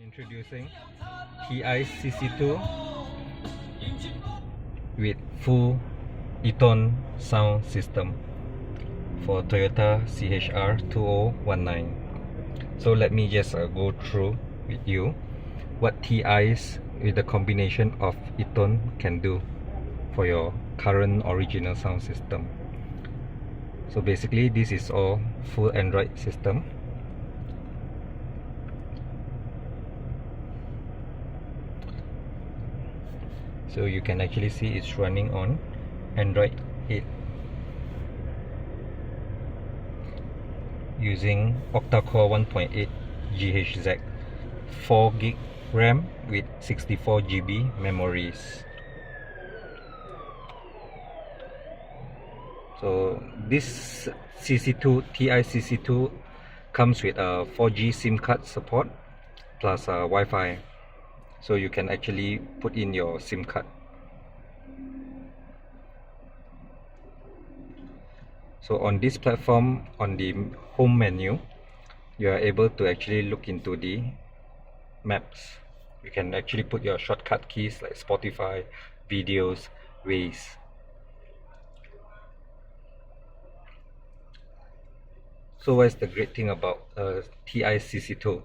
Introducing Teyes CC2 with full e-tone sound system for Toyota CHR 2019. So let me just go through with you what Teyes with the combination of e-tone can do for your current original sound system. So basically this is all full Android system. So you can actually see it's running on Android 8 using octa-core 1.8 GHz, 4 GB RAM with 64 GB memories. So this CC2 Teyes CC2 comes with a 4G SIM card support plus Wi-Fi. So you can actually put in your SIM card. So on this platform, on the home menu, you are able to actually look into the maps. You can actually put your shortcut keys like Spotify, videos, Waze. So what's the great thing about Teyes CC2?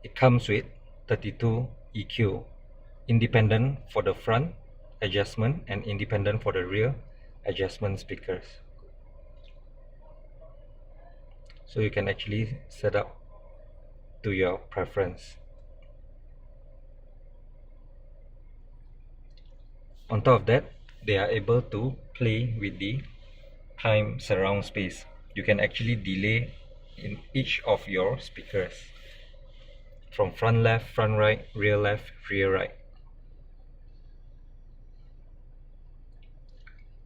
It comes with 32 EQ, independent for the front adjustment and independent for the rear adjustment speakers. So you can actually set up to your preference. On top of that, they are able to play with the time surround space. You can actually delay in each of your speakers, from front left, front right, rear left, rear right.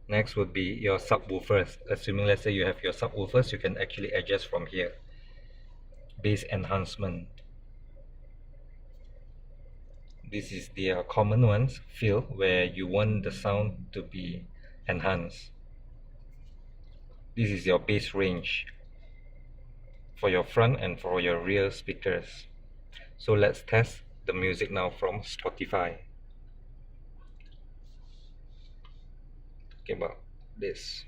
Next would be your subwoofers. Assuming let's say you have your subwoofers, you can actually adjust from here. Bass enhancement. This is the common ones, fill, where you want the sound to be enhanced. This is your bass range for your front and for your rear speakers. So let's test the music now from Spotify. Okay, about this.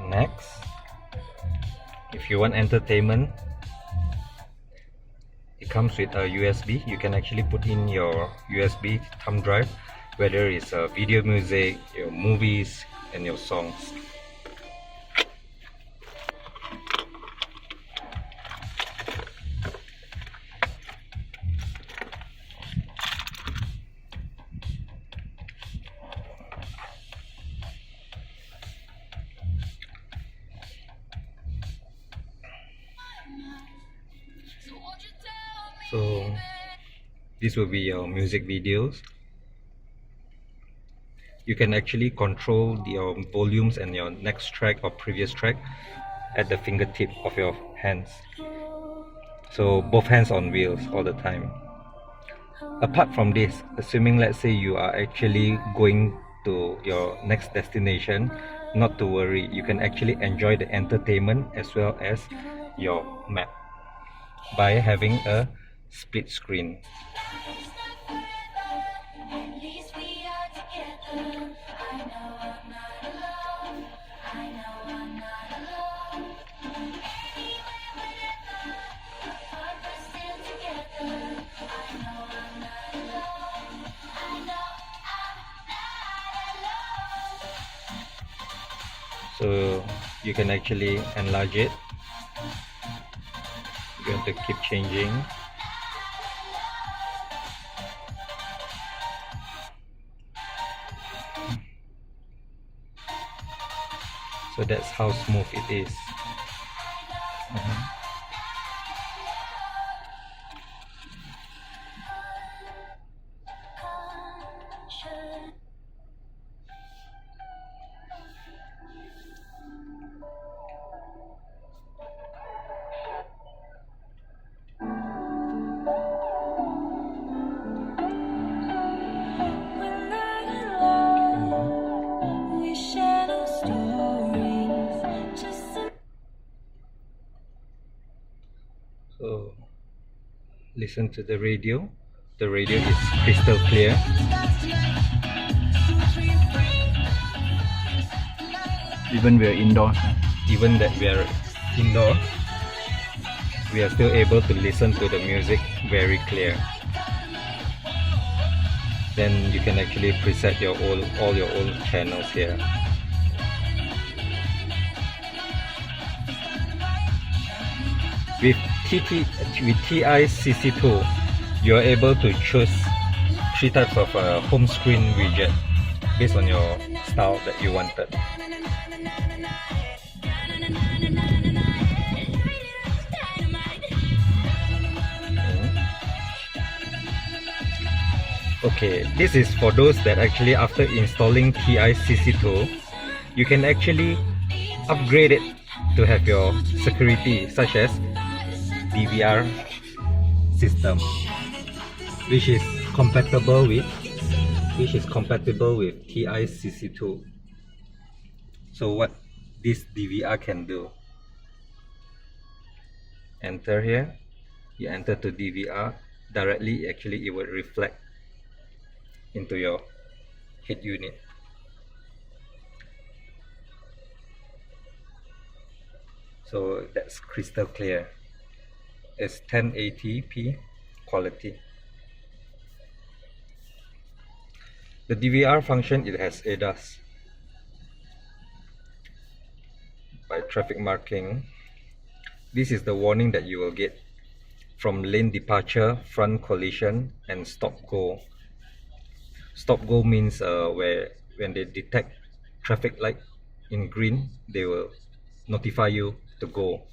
Next, if you want entertainment, it comes with a USB. You can actually put in your USB thumb drive, whether it's video music, your movies, and your songs. So this will be your music videos. You can actually control your volumes and your next track or previous track at the fingertip of your hands. So both hands on wheels all the time. Apart from this, assuming let's say you are actually going to your next destination, not to worry, you can actually enjoy the entertainment as well as your map by having a split screen. so you can actually enlarge it. You're going to keep changing. So that's how smooth it is. So listen to the radio. The radio is crystal clear. Even we are indoors. Even that we are indoor, we are still able to listen to the music very clear. Then you can actually preset your all your own channels here. With Teyes CC2, you are able to choose 3 types of home screen widget based on your style that you wanted. Okay, this is for those that actually after installing Teyes CC2, you can actually upgrade it to have your security, such as DVR system, which is compatible with Teyes CC2. So what this DVR can do, enter here, you enter to DVR directly, actually it will reflect into your head unit. So that's crystal clear. It's 1080p quality. The DVR function, it has ADAS by traffic marking. This is the warning that you will get from lane departure, front collision, and stop go. Stop go means where when they detect traffic light in green, they will notify you to go.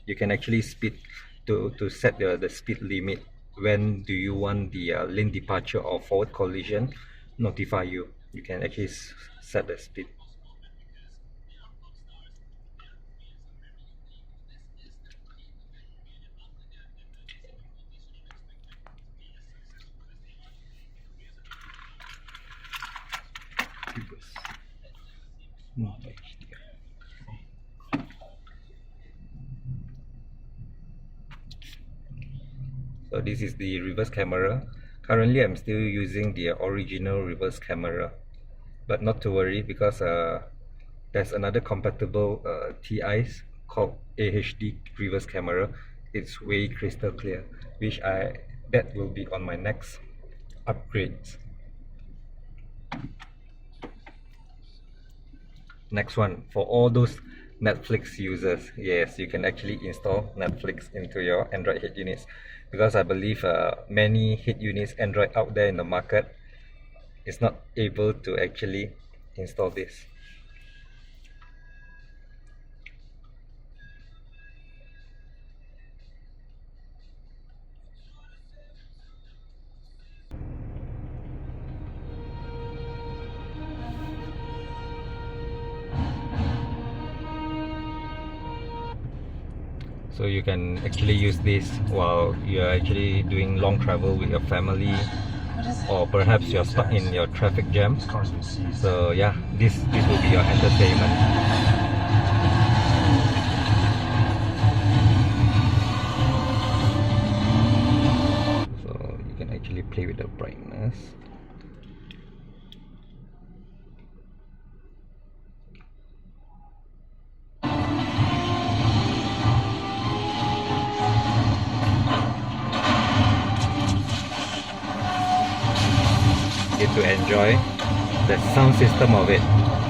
You can actually speed to set the speed limit. When do you want the lane departure or forward collision notify you? You can actually set the speed. So this is the reverse camera. Currently I'm still using the original reverse camera, but not to worry, because there's another compatible TEYES called AHD reverse camera. It's way crystal clear, which that will be on my next upgrade. Next one, for all those Netflix users, yes, you can actually install Netflix into your Android head units, because I believe many head units Android out there in the market is not able to actually install this. So you can actually use this while you're actually doing long travel with your family, or perhaps you're stuck in your traffic jam. So yeah, this will be your entertainment. So you can actually play with the brightness. Get to enjoy the sound system of it.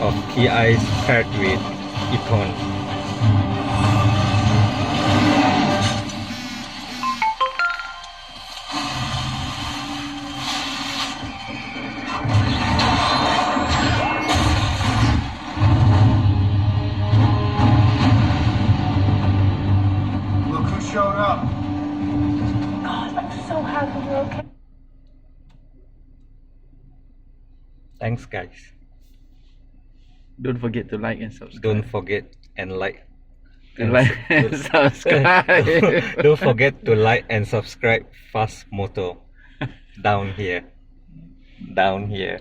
of TEYES paired with Eton. Look who showed up. God, I'm so happy you're okay. Thanks guys. Don't forget to like and subscribe. Don't forget and like. To like and subscribe. Don't forget to like and subscribe Fast Moto down here. Down here.